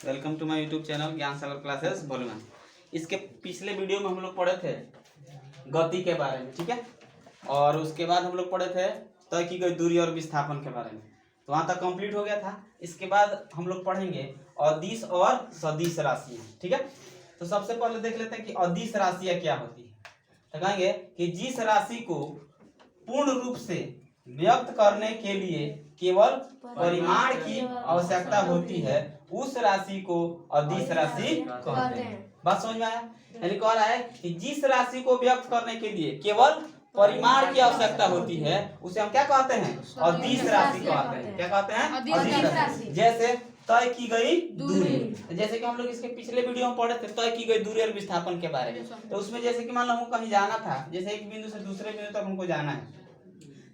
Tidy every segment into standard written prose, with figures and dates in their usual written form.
Welcome to my YouTube channel Gyan Sagar classes volume. इसके पिछले video में हम लोग पढ़े थे गति के बारे में, ठीक है। और उसके बाद हम लोग पढ़े थे तय की गई दूरी और विस्थापन के बारे में, तो वहाँ तक कंप्लीट हो गया था। इसके बाद हम लोग पढ़ेंगे अदिश और सदिश राशियाँ, ठीक है। तो सबसे पहले देख लेते हैं कि अदिश राशियाँ क्या होती है। तो कहेंगे कि जिस राशि को पूर्ण रूप से व्यक्त करने के लिए केवल परिमाण की आवश्यकता होती है उस राशि को अदिश राशि कहते हैं। बात समझ में आया? यानी कह रहा है कि जिस राशि को व्यक्त करने के लिए केवल परिमाण की आवश्यकता होती है उसे हम क्या कहते हैं? अदिश राशि कहते हैं। क्या कहते हैं? अदिश राशि। जैसे तय की गई दूरी, जैसे कि हम लोग इसके पिछले वीडियो में पढ़े थे तय की गई दूरी और विस्थापन के बारे में। तो उसमें जैसे कि मान लो हमको कहीं जाना था, जैसे एक बिंदु से दूसरे बिंदु तक हमको जाना है,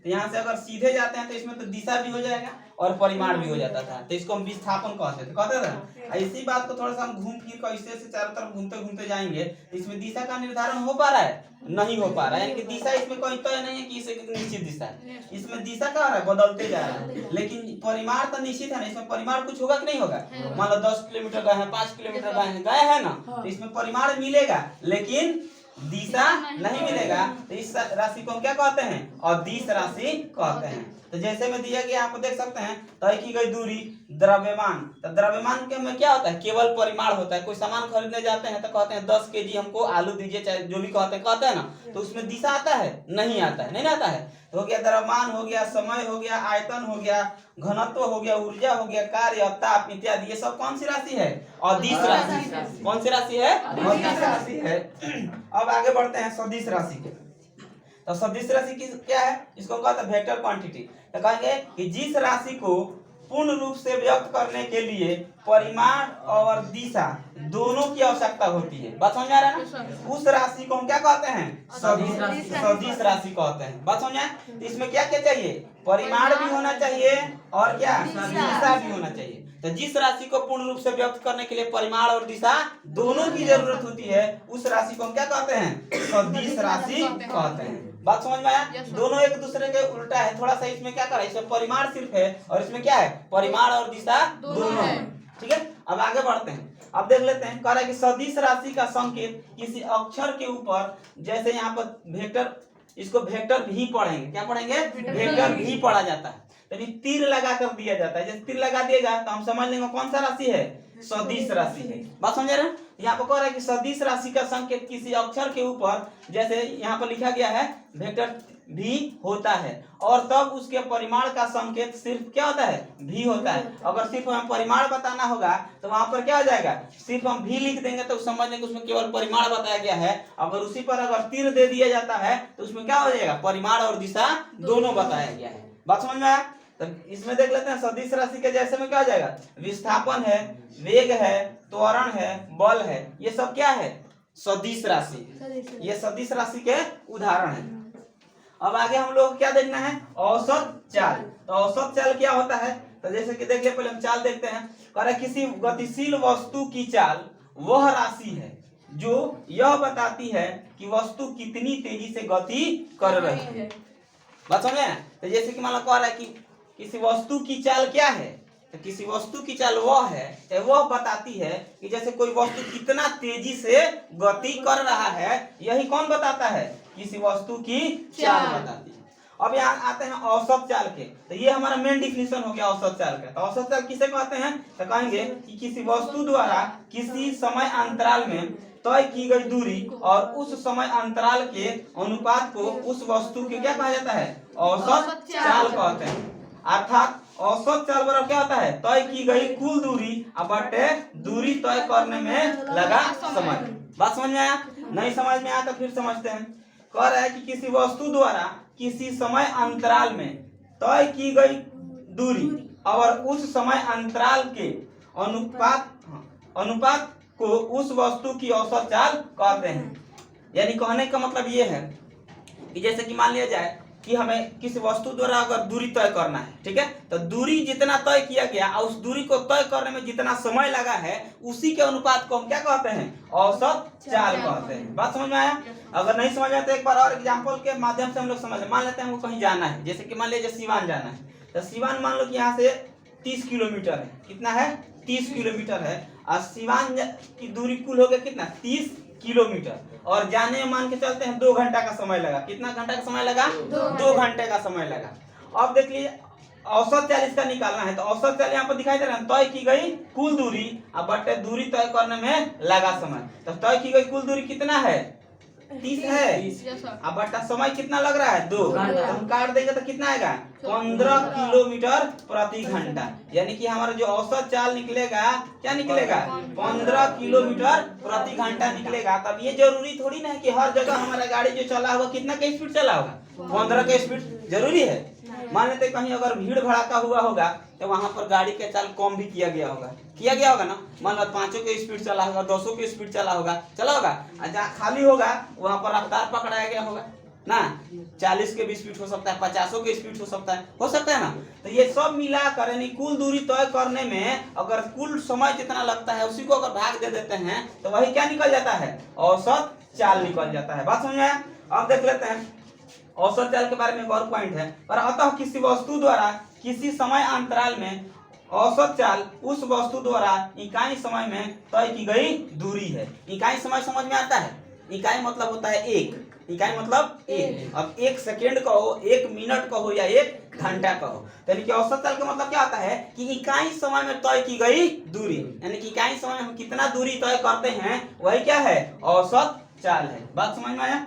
तो यहाँ से अगर सीधे जाते हैं तो इसमें तो दिशा भी हो जाएगा और परिमाण भी हो जाता था, तो इसको हम विस्थापन कहते थे, कहते थे। इसी बात को थोड़ा सा हम घूम फिर कर इससे चारों तरफ घूमते घूमते जाएंगे, इसमें दिशा का निर्धारण हो पा रहा है? नहीं हो पा रहा है। यानी कि दिशा इसमें कोई तय नहीं है कि इसे निश्चित दिशा है, इसमें दिशा क्या हो रहा है? बदलते जा रहा है। लेकिन परिमाण तो निश्चित है ना, इसमें परिमाण कुछ होगा कि नहीं होगा? मान लो 10 किलोमीटर गए हैं, 5 किलोमीटर गए हैं ना, तो इसमें परिमाण मिलेगा लेकिन दिशा नहीं मिलेगा। तो इस राशि को हम क्या कहते हैं? अदिश राशि कहते हैं। तो जैसे में दिया गया आप देख सकते हैं तय की गई दूरी द्रव्यमान। तो द्रव्यमान के में क्या होता है? केवल परिमाण होता है। कोई सामान खरीदने जाते हैं तो कहते हैं 10 केजी हमको आलू दीजिए, चाहे जो भी कहते हैं ना, तो उसमें दिशा आता है? नहीं आता है, नहीं आता है। तो हो गया द्रव्यमान, हो गया समय, हो गया आयतन, हो गया घनत्व, हो गया ऊर्जा, हो गया कार्य, ताप इत्यादि। ये सब कौन सी राशि है? अदिश राशि। कौन सी राशि है? अदिश राशि है। अब आगे बढ़ते हैं सदिश राशि के। तो सदिश राशि की क्या है? इसको कहते हैं वेक्टर क्वांटिटी। तो कहेंगे कि जिस राशि को पूर्ण रूप से व्यक्त करने के लिए परिमाण और दिशा दोनों की आवश्यकता होती है। बात समझ आ रहा है ना? उस राशि को हम क्या कहते हैं? सदिश राशि कहते हैं। बात समझ आए? तो इसमें क्या क्या चाहिए? परिमाण भी होना चाहिए और क्या? दिशा भी होना चाहिए। तो जिस राशि को पूर्ण रूप से व्यक्त करने के लिए परिमाण और दिशा दोनों की जरूरत होती है उस राशि को हम क्या कहते हैं? सदिश राशि कहते हैं। बात समझ में आया? दोनों एक दूसरे के उल्टा है। थोड़ा सा इसमें क्या कर रहा है? इसमें परिमाण सिर्फ है और इसमें क्या है? परिमाण और दिशा दोनों है, ठीक है। अब आगे बढ़ते हैं। अब देख लेते हैं, कह रहा है कि सदिश राशि का संकेत किसी अक्षर के ऊपर, जैसे यहाँ पर वेक्टर, इसको वेक्टर भी पढ़ेंगे। क्या पढ़ेंगे? वेक्टर भी पढ़ा जाता है। यानी तीर लगा कर दिया जाता है। जैसे तीर लगा दिएगा तो हम समझ लेंगे कौन सा राशि है? सदिश राशि है। बात समझ रहे हैं? यहाँ पर कह रहा है कि सदिश राशि का संकेत किसी अक्षर के ऊपर, जैसे यहाँ पर लिखा गया है वेक्टर भी होता है, और तब उसके परिमाण का संकेत सिर्फ क्या होता है? भी होता है। अगर सिर्फ हमें परिमाण बताना होगा तो वहां पर क्या हो जाएगा? सिर्फ हम भी लिख देंगे तो समझ लेंगे उसमें केवल परिमाण बताया गया है। अगर उसी पर अगर तीर दे दिया जाता है तो उसमें क्या हो जाएगा? परिमाण और दिशा दोनों बताया गया है। बात समझ में आया? तो इसमें देख लेते हैं सदिश राशि के जैसे में क्या हो जाएगा? विस्थापन है, वेग है, त्वरण है, बल है, ये सब क्या है? सदिश राशि। ये सदिश राशि के उदाहरण है। अब आगे हम लोग क्या देखना है? औसत चाल। तो औसत चाल क्या होता है? तो जैसे कि देख ले, पहले हम चाल देखते हैं। कह रहा है किसी गतिशील वस्तु की चाल वह राशि है जो यह बताती है कि वस्तु कितनी तेजी से गति कर रही है। बात समझे? तो जैसे कि मान लो कह रहा है कि किसी वस्तु की चाल क्या है, तो किसी वस्तु की चाल वह है, वह बताती है कि जैसे कोई वस्तु कितना तेजी से गति कर रहा है, यही कौन बताता है? किसी वस्तु की चाल बताती है। अब यहाँ आते हैं औसत चाल के। तो ये हमारा मेन डिफिनेशन हो गया औसत चाल का। तो औसत चाल किसे कहते हैं? तो कहेंगे कि किसी वस्तु द्वारा किसी समय अंतराल में तय की गई दूरी और उस समय अंतराल के अनुपात को उस वस्तु के क्या कहा जाता है? औसत चाल कहते हैं। अर्थात औसत चाल बराबर क्या होता है? तय की गई कुल दूरी बटे दूरी तय करने में लगा समय। बात समझ में आया? नहीं समझ में आया तो फिर समझते हैं। कह रहा है कि किसी वस्तु द्वारा किसी समय अंतराल में तय की गई दूरी और उस समय अंतराल के अनुपात को उस वस्तु की औसत चाल कहते हैं। यानी कहने का मतलब ये है कि जैसे कि मान लिया जाए कि हमें किसी वस्तु द्वारा अगर दूरी तय करना है, ठीक है, तो दूरी जितना तय किया गया और उस दूरी को तय करने में जितना समय लगा है उसी के अनुपात को हम क्या कहते हैं? औसत चाल कहते हैं। बात समझ में आया? अगर नहीं समझ आया तो एक बार और एग्जाम्पल के माध्यम से हम लोग समझ। मान लेते हैं हमको कहीं जाना है, जैसे कि मान लीजिए सिवान जाना है। तो सिवान मान लो कि यहाँ से 30 किलोमीटर है। कितना है? 30 किलोमीटर है। और सिवान की दूरी कुल हो गया कितना 30 किलोमीटर, और जाने में मान के चलते हैं 2 घंटा का समय लगा। कितना घंटा का समय लगा? 2 घंटे का समय लगा। अब देख लीजिए औसत चाल इसका निकालना है, तो औसत चाल यहाँ पर दिखाई दे रहा है, तय की गई कुल दूरी अब बटे दूरी तय करने में लगा समय। तो तय की गई कुल दूरी कितना है? 30 है। अब बटा समय कितना लग रहा है? 2 घंटा। हम काट देंगे तो कितना आएगा? 15 किलोमीटर प्रति घंटा। यानी कि हमारा जो औसत चाल निकलेगा क्या निकलेगा? 15 किलोमीटर प्रति घंटा निकलेगा। तब ये जरूरी थोड़ी ना है कि हर जगह हमारा गाड़ी जो चला होगा कितना का स्पीड चला होगा? 15 का स्पीड जरूरी है। मान लेते कहीं अगर भीड़ भड़ाका हुआ होगा तो वहां पर गाड़ी के चाल कम भी किया गया होगा ना। मान लो 5 के स्पीड चला होगा, 10 के स्पीड चला होगा। जहाँ खाली होगा वहां पर रफ्तार पकड़ाया गया होगा ना। 40 के भी स्पीड हो सकता है, 50 के स्पीड हो सकता है ना। तो ये सब मिला कर यानी कुल दूरी तय करने में अगर कुल समय जितना लगता है उसी को अगर भाग दे देते हैं तो वही क्या निकल जाता है? औसत चाल निकल जाता है। बात समझ में आया? अब देख लेते हैं औसत चाल के बारे में एक और पॉइंट है। पर अतः किसी वस्तु द्वारा किसी समय अंतराल में औसत चाल उस वस्तु द्वारा इकाई समय में तय की गई दूरी है। इकाई समय समझ में आता है? इकाई मतलब होता है एक। इकाई मतलब एक। अब 1 सेकेंड कहो, 1 मिनट कहो या 1 घंटा कहो, यानी कि औसत चाल का मतलब क्या होता है कि इकाई समय में तय की गई दूरी। यानी कि इकाई समय में हम कितना दूरी तय करते हैं वही क्या है? औसत चाल है। बात समझ में आया?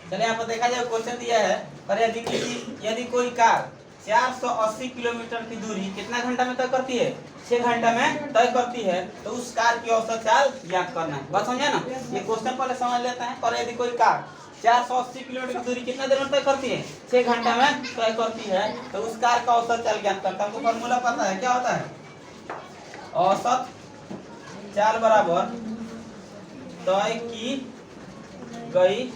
चलिए यहाँ पर देखा जाए क्वेश्चन दिया है, पर यदि कोई कार 480 किलोमीटर की दूरी कितना घंटा में तय करती है? 6 घंटा में तय करती है, तो उस कार की औसत चाल ज्ञात करना है। बात समझे ना? ये क्वेश्चन पहले समझ लेते हैं। पर यदि कोई कार 480 किलोमीटर की दूरी कितना देर में तय करती है? 6 घंटा में तय करती है, तो उस कार का औसत चाल ज्ञात करता है। हमको फॉर्मूला पता है, क्या होता है? औसत चाल बराबर तय की गई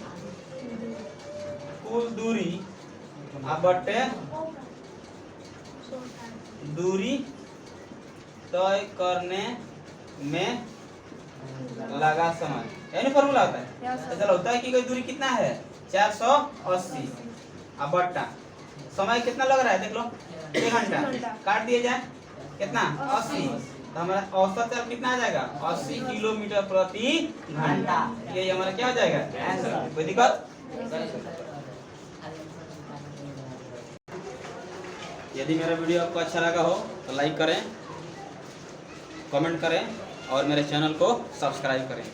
कुल दूरी बटे दूरी तय करने में लगा समय, यानी फॉर्मूला होता है। तो चलो तय की गई दूरी कितना है? 480 अब बट्टा समय कितना लग रहा है देख लो, 1 घंटा। काट दिया जाए कितना? 80। तो हमारा औसत चाल कितना आ जाएगा? 80 किलोमीटर प्रति घंटा। ये हमारा क्या हो जाएगा? आंसर। कोई दिक्कत? यदि मेरा वीडियो आपको अच्छा लगा हो तो लाइक करें, कमेंट करें और मेरे चैनल को सब्सक्राइब करें।